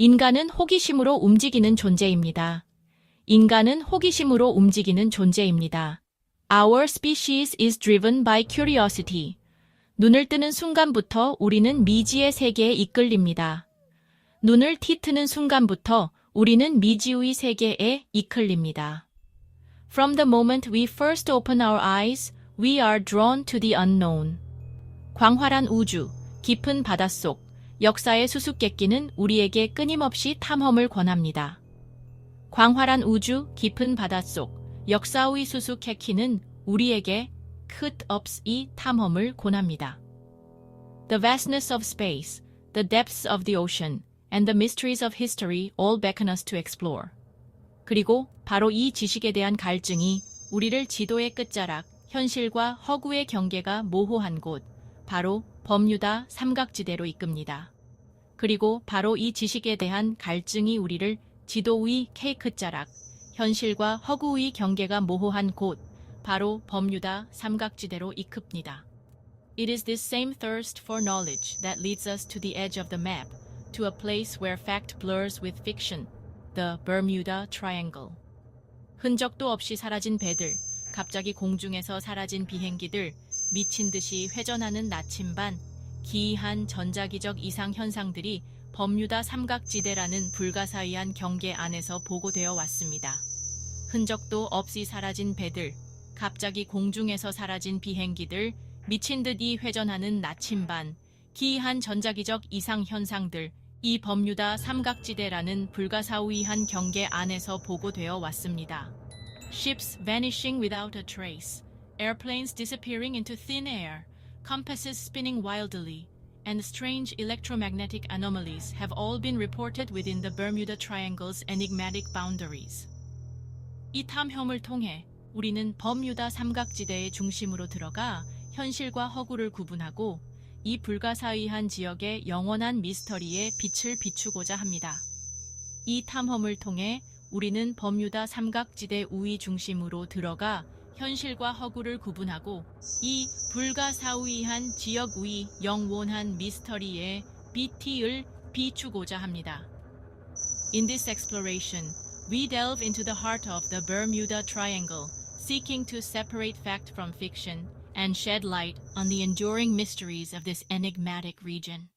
인간은 호기심으로 움직이는 존재입니다. 인간은 호기심으로 움직이는 존재입니다. Our species is driven by curiosity. 눈을 뜨는 순간부터 우리는 미지의 세계에 이끌립니다. 눈을 튀트는 순간부터 우리는 미지의 세계에 이끌립니다. From the moment we first open our eyes, we are drawn to the unknown. 광활한 우주, 깊은 바닷속, 역사의 수수께끼는 우리에게 끊임없이 탐험을 권합니다. 광활한 우주, 깊은 바닷속, 역사의 수수께끼는 우리에게 끝없이 탐험을 권합니다. The vastness of space, the depths of the ocean, and the mysteries of history all beckon us to explore. 그리고 바로 이 지식에 대한 갈증이 우리를 지도의 끝자락, 현실과 허구의 경계가 모호한 곳, 바로 버뮤다 삼각지대로 이끕니다. 그리고 바로 이 지식에 대한 갈증이 우리를 지도의 끝자락, 현실과 허구의 경계가 모호한 곳, 바로 버뮤다 삼각지대로 이끕니다. It is this same thirst for knowledge that leads us to the edge of the map, to a place where fact blurs with fiction, the Bermuda Triangle. 흔적도 없이 사라진 배들, 갑자기 공중에서 사라진 비행기들, 미친 듯이 회전하는 나침반, 기이한 전자기적 이상 현상들이 버뮤다 삼각지대라는 불가사의한 경계 안에서 보고되어 왔습니다. 흔적도 없이 사라진 배들, 갑자기 공중에서 사라진 비행기들, 미친 듯이 회전하는 나침반, 기이한 전자기적 이상 현상들, 이 버뮤다 삼각지대라는 불가사의한 경계 안에서 보고되어 왔습니다. Ships vanishing without a trace, airplanes disappearing into thin air, compasses spinning wildly, and strange electromagnetic anomalies have all been reported within the Bermuda Triangle's enigmatic boundaries. 이 탐험을 통해 우리는 버뮤다 삼각지대의 중심으로 들어가 현실과 허구를 구분하고 이 불가사의한 지역의 영원한 미스터리에 빛을 비추고자 합니다. 이 탐험을 통해 우리는 버뮤다 삼각지대 우위 중심으로 들어가 현실과 허구를 구분하고 이 불가사의한 지역 위 영원한 미스터리에 빛을 비추고자 합니다. In this exploration, we delve into the heart of the Bermuda Triangle, seeking to separate fact from fiction and shed light on the enduring mysteries of this enigmatic region.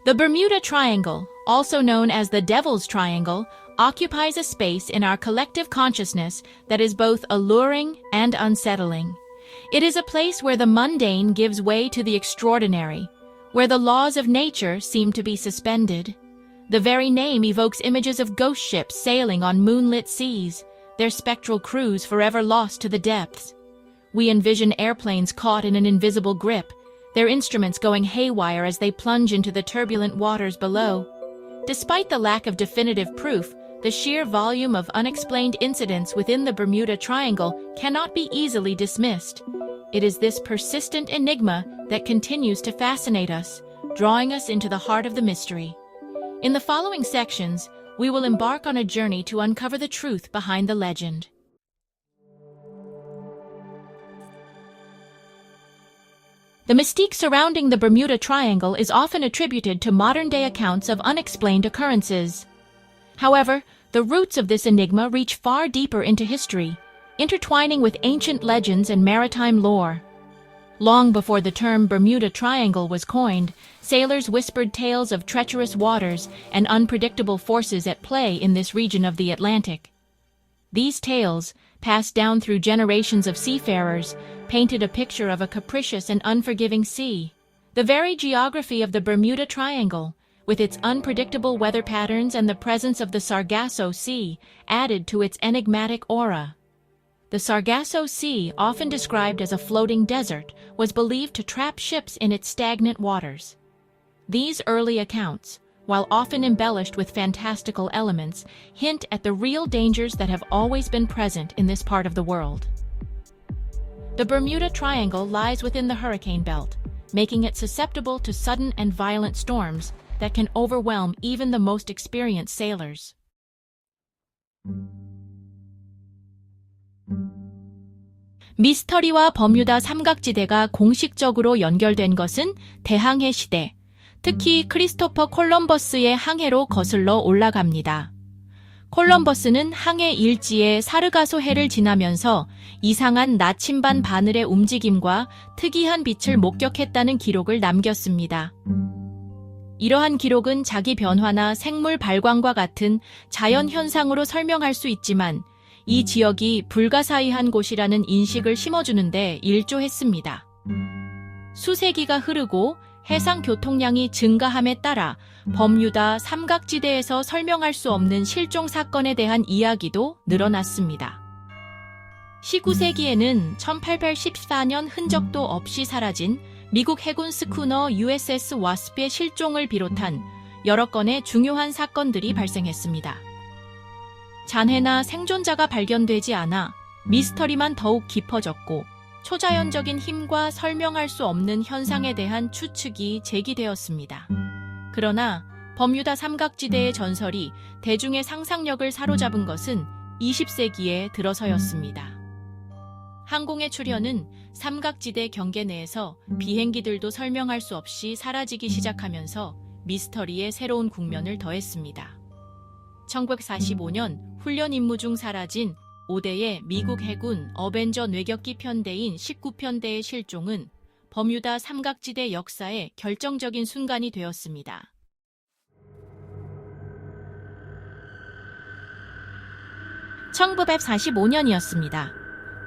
The Bermuda Triangle, also known as the Devil's Triangle, occupies a space in our collective consciousness that is both alluring and unsettling. It is a place where the mundane gives way to the extraordinary, where the laws of nature seem to be suspended. The very name evokes images of ghost ships sailing on moonlit seas, their spectral crews forever lost to the depths. We envision airplanes caught in an invisible grip, their instruments going haywire as they plunge into the turbulent waters below. Despite the lack of definitive proof, the sheer volume of unexplained incidents within the Bermuda Triangle cannot be easily dismissed. It is this persistent enigma that continues to fascinate us, drawing us into the heart of the mystery. In the following sections, we will embark on a journey to uncover the truth behind the legend. The mystique surrounding the Bermuda Triangle is often attributed to modern-day accounts of unexplained occurrences. However, the roots of this enigma reach far deeper into history, intertwining with ancient legends and maritime lore. Long before the term Bermuda Triangle was coined, sailors whispered tales of treacherous waters and unpredictable forces at play in this region of the Atlantic. These tales, passed down through generations of seafarers, painted a picture of a capricious and unforgiving sea. The very geography of the Bermuda Triangle, with its unpredictable weather patterns and the presence of the Sargasso Sea, added to its enigmatic aura. The Sargasso Sea, often described as a floating desert, was believed to trap ships in its stagnant waters. These early accounts, while often embellished with fantastical elements, hint at the real dangers that have always been present in this part of the world. The Bermuda Triangle lies within the hurricane belt, making it susceptible to sudden and violent storms that can overwhelm even the most experienced sailors. 미스터리와 버뮤다 삼각지대가 공식적으로 연결된 것은 대항해 시대, 특히 크리스토퍼 콜럼버스의 항해로 거슬러 올라갑니다. 콜럼버스는 항해 일지에 사르가소 해를 지나면서 이상한 나침반 바늘의 움직임과 특이한 빛을 목격했다는 기록을 남겼습니다. 이러한 기록은 자기 변화나 생물 발광과 같은 자연 현상으로 설명할 수 있지만 이 지역이 불가사의한 곳이라는 인식을 심어주는데 일조했습니다. 수세기가 흐르고 해상 교통량이 증가함에 따라 버뮤다 삼각지대에서 설명할 수 없는 실종 사건에 대한 이야기도 늘어났습니다. 19세기에는 1814년 흔적도 없이 사라진 미국 해군 스쿠너 USS 와스프의 실종을 비롯한 여러 건의 중요한 사건들이 발생했습니다. 잔해나 생존자가 발견되지 않아 미스터리만 더욱 깊어졌고 초자연적인 힘과 설명할 수 없는 현상에 대한 추측이 제기되었습니다. 그러나 버뮤다 삼각지대의 전설이 대중의 상상력을 사로잡은 것은 20세기에 들어서였습니다. 항공의 출현은 삼각지대 경계 내에서 비행기들도 설명할 수 없이 사라지기 시작하면서 미스터리의 새로운 국면을 더했습니다. 1945년 훈련 임무 중 사라진 5대의 미국 해군 어벤저 뇌격기 편대인 19편대의 실종은 버뮤다 삼각지대 역사의 결정적인 순간이 되었습니다. (1945년이었습니다)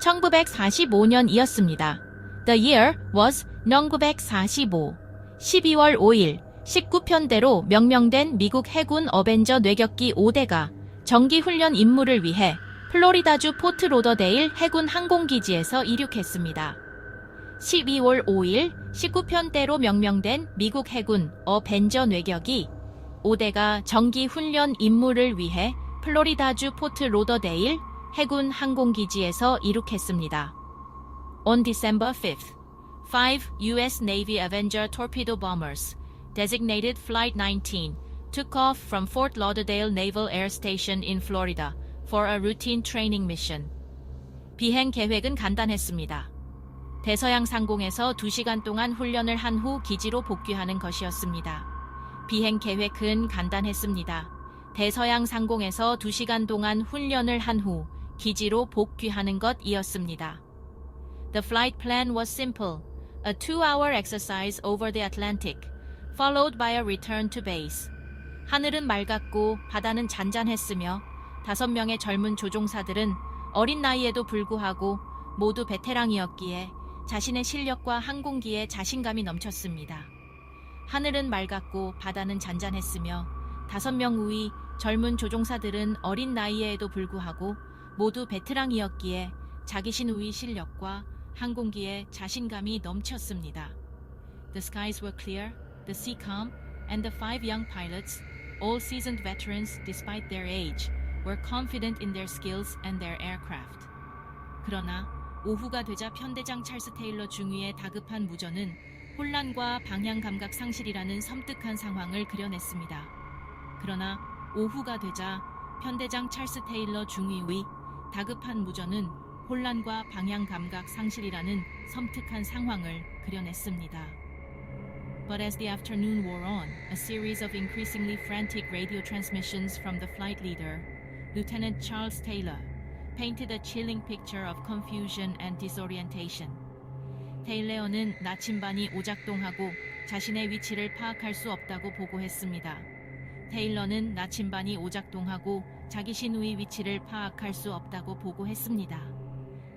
1945년이었습니다. The year was 1945. 12월 5일 19편대로 명명된 미국 해군 어벤저 뇌격기 5대가 정기훈련 임무를 위해 플로리다주 포트 로더데일 해군 항공기지에서 이륙했습니다. 12월 5일 19편대로 명명된 미국 해군 어벤저 뇌격이 5대가 정기훈련 임무를 위해 플로리다주 포트 로더데일 해군 항공기지에서 이륙했습니다. On December 5th, 5 U.S. Navy Avenger torpedo bombers, designated Flight 19, took off from Fort Lauderdale Naval Air Station in Florida for a routine training mission. 비행 계획은 간단했습니다. 대서양 상공에서 2시간 동안 훈련을 한 후 기지로 복귀하는 것이었습니다. 비행 계획은 간단했습니다. 대서양 상공에서 2시간 동안 훈련을 한 후 기지로 복귀하는 것이었습니다. The flight plan was simple, a 2-hour exercise over the Atlantic, followed by a return to base. 하늘은 맑았고 바다는 잔잔했으며 5명의 젊은 조종사들은 어린 나이에도 불구하고 모두 베테랑이었기에 자신의 실력과 항공기에 자신감이 넘쳤습니다. 하늘은 맑았고 바다는 잔잔했으며 5명 우위 젊은 조종사들은 어린 나이에도 불구하고 모두 베테랑이었기에 자기신 우위 실력과 항공기에 자신감이 넘쳤습니다. The skies were clear, the sea calm, and the 5 young pilots, all seasoned veterans despite their age, were confident in their skills and their aircraft. 그러나 오후가 되자 편대장 찰스 테일러 중위의 다급한 무전은 혼란과 방향 감각 상실이라는 섬뜩한 상황을 그려냈습니다. 그러나 오후가 되자 편대장 찰스 테일러 중위의 다급한 무전은 혼란과 방향 감각 상실이라는 섬뜩한 상황을 그려냈습니다. But as the afternoon wore on, a series of increasingly frantic radio transmissions from the flight leader, Lieutenant Charles Taylor, painted a chilling picture of confusion and disorientation. 테일러는 나침반이 오작동하고 자신의 위치를 파악할 수 없다고 보고했습니다. 테일러는 나침반이 오작동하고 자기 신우의 위치를 파악할 수 없다고 보고했습니다.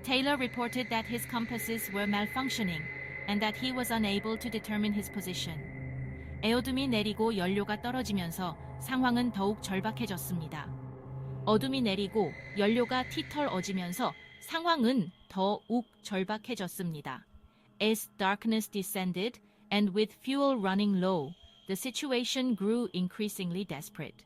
Taylor reported that his compasses were malfunctioning and that he was unable to determine his position. 에어둠이 내리고 연료가 떨어지면서 상황은 더욱 절박해졌습니다. 어둠이 내리고 연료가 튀털어지면서 상황은 더욱 절박해졌습니다. As darkness descended and with fuel running low, the situation grew increasingly desperate.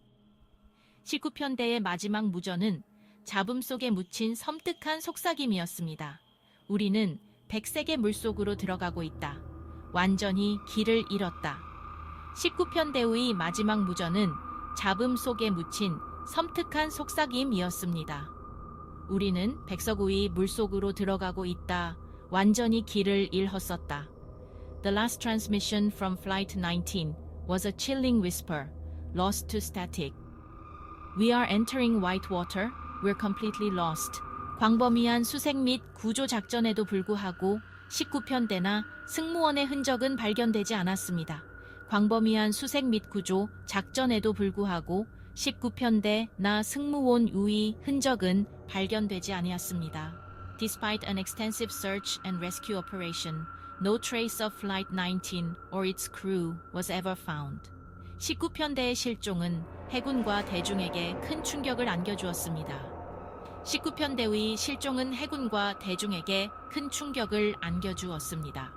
19편대의 마지막 무전은 잡음 속에 묻힌 섬뜩한 속삭임이었습니다. 우리는 백색의 물속으로 들어가고 있다. 완전히 길을 잃었다. 19편대의 마지막 무전은 잡음 속에 묻힌 섬뜩한 속삭임이었습니다. 우리는 백석우이 물속으로 들어가고 있다. 완전히 길을 잃었었다. The last transmission from Flight 19 was a chilling whisper, lost to static. We are entering white water. We're completely lost. 광범위한 수색 및 구조 작전에도 불구하고 19편대나 승무원의 흔적은 발견되지 않았습니다. 광범위한 수색 및 구조 작전에도 불구하고 19편대나 승무원 유의 흔적은 발견되지 아니었습니다. Despite an extensive search and rescue operation, no trace of Flight 19 or its crew was ever found. 19편대의 실종은 해군과 대중에게 큰 충격을 안겨주었습니다. 19편대의 실종은 해군과 대중에게 큰 충격을 안겨주었습니다.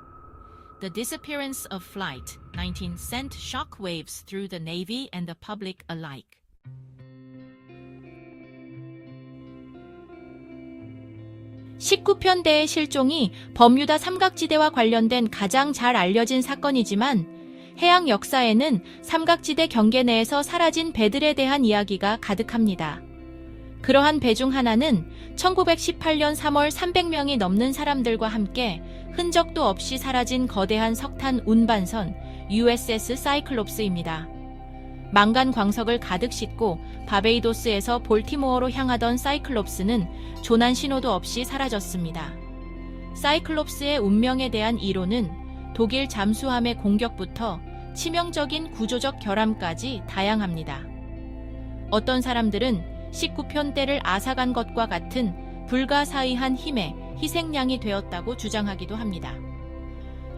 The disappearance of Flight 19 sent shockwaves through the Navy and the public alike. 19편대의 실종이 버뮤다 삼각지대와 관련된 가장 잘 알려진 사건이지만 해양 역사에는 삼각지대 경계 내에서 사라진 배들에 대한 이야기가 가득합니다. 그러한 배 중 하나는 1918년 3월 300명이 넘는 사람들과 함께 흔적도 없이 사라진 거대한 석탄 운반선 USS 사이클롭스입니다. 망간 광석을 가득 싣고 바베이도스에서 볼티모어로 향하던 사이클롭스는 조난 신호도 없이 사라졌습니다. 사이클롭스의 운명에 대한 이론은 독일 잠수함의 공격부터 치명적인 구조적 결함까지 다양합니다. 어떤 사람들은 19편대를 앗아간 것과 같은 불가사의한 힘의 희생양이 되었다고 주장하기도 합니다.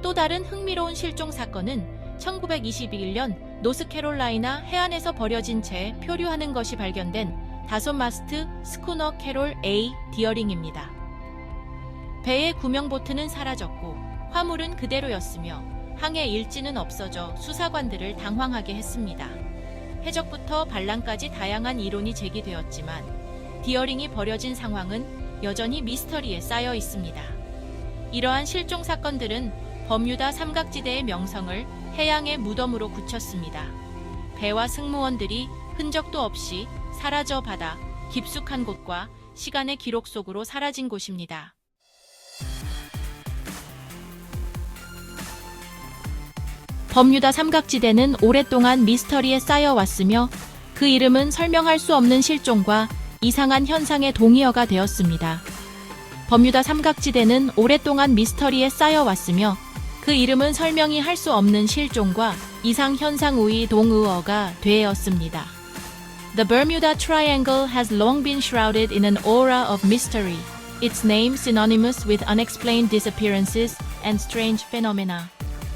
또 다른 흥미로운 실종 사건은 1921년 노스캐롤라이나 해안에서 버려진 채 표류하는 것이 발견된 다솜마스트 스쿠너 캐롤 A 디어링입니다. 배의 구명보트는 사라졌고 화물은 그대로였으며 항해 일지는 없어져 수사관들을 당황하게 했습니다. 해적부터 반란까지 다양한 이론이 제기되었지만 디어링이 버려진 상황은 여전히 미스터리에 쌓여 있습니다. 이러한 실종 사건들은 버뮤다 삼각지대의 명성을 해양의 무덤으로 굳혔습니다. 배와 승무원들이 흔적도 없이 사라져 바다 깊숙한 곳과 시간의 기록 속으로 사라진 곳입니다. 버뮤다 삼각지대는 오랫동안 미스터리에 쌓여왔으며 그 이름은 설명할 수 없는 실종과 이상한 현상의 동의어가 되었습니다. 버뮤다 삼각지대는 오랫동안 미스터리에 쌓여왔으며 그 이름은 설명이 할 수 없는 실종과 이상 현상의 동의어가 되었습니다. The Bermuda Triangle has long been shrouded in an aura of mystery, its name synonymous with unexplained disappearances and strange phenomena.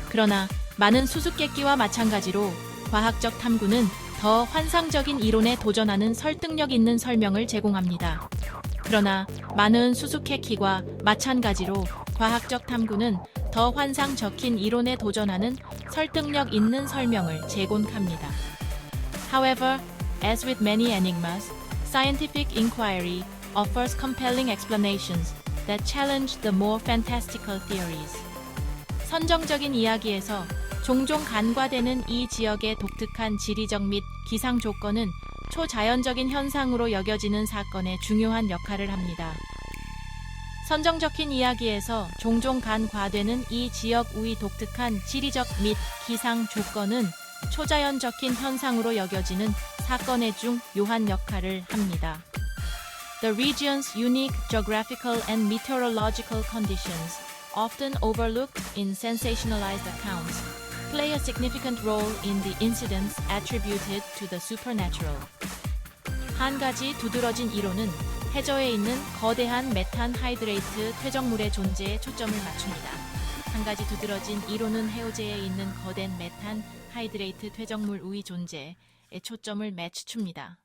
그러나 많은 수수께끼와 마찬가지로 과학적 탐구는 더 환상적인 이론에 도전하는 설득력 있는 설명을 제공합니다. 그러나 많은 수수께끼와 마찬가지로 과학적 탐구는 더 환상 적힌 이론에 도전하는 설득력 있는 설명을 제공합니다. However, as with many enigmas, scientific inquiry offers compelling explanations that challenge the more fantastical theories. 선정적인 이야기에서 종종 간과되는 이 지역의 독특한 지리적 및 기상 조건은 초자연적인 현상으로 여겨지는 사건에 중요한 역할을 합니다. 선정적인 이야기에서 종종 간과되는 이 지역의 독특한 지리적 및 기상 조건은 초자연적인 현상으로 여겨지는 사건의 중요한 역할을 합니다. The region's unique geographical and meteorological conditions, often overlooked in sensationalized accounts, play a significant role in the incidents attributed to the supernatural. 한 가지 두드러진 이론은 해저에 있는 거대한 메탄 하이드레이트 퇴적물의 존재에 초점을 맞춥니다. 한 가지 두드러진 이론은 해오제에 있는 거댄 메탄 하이드레이트 퇴적물의 존재에 초점을 맞춥니다.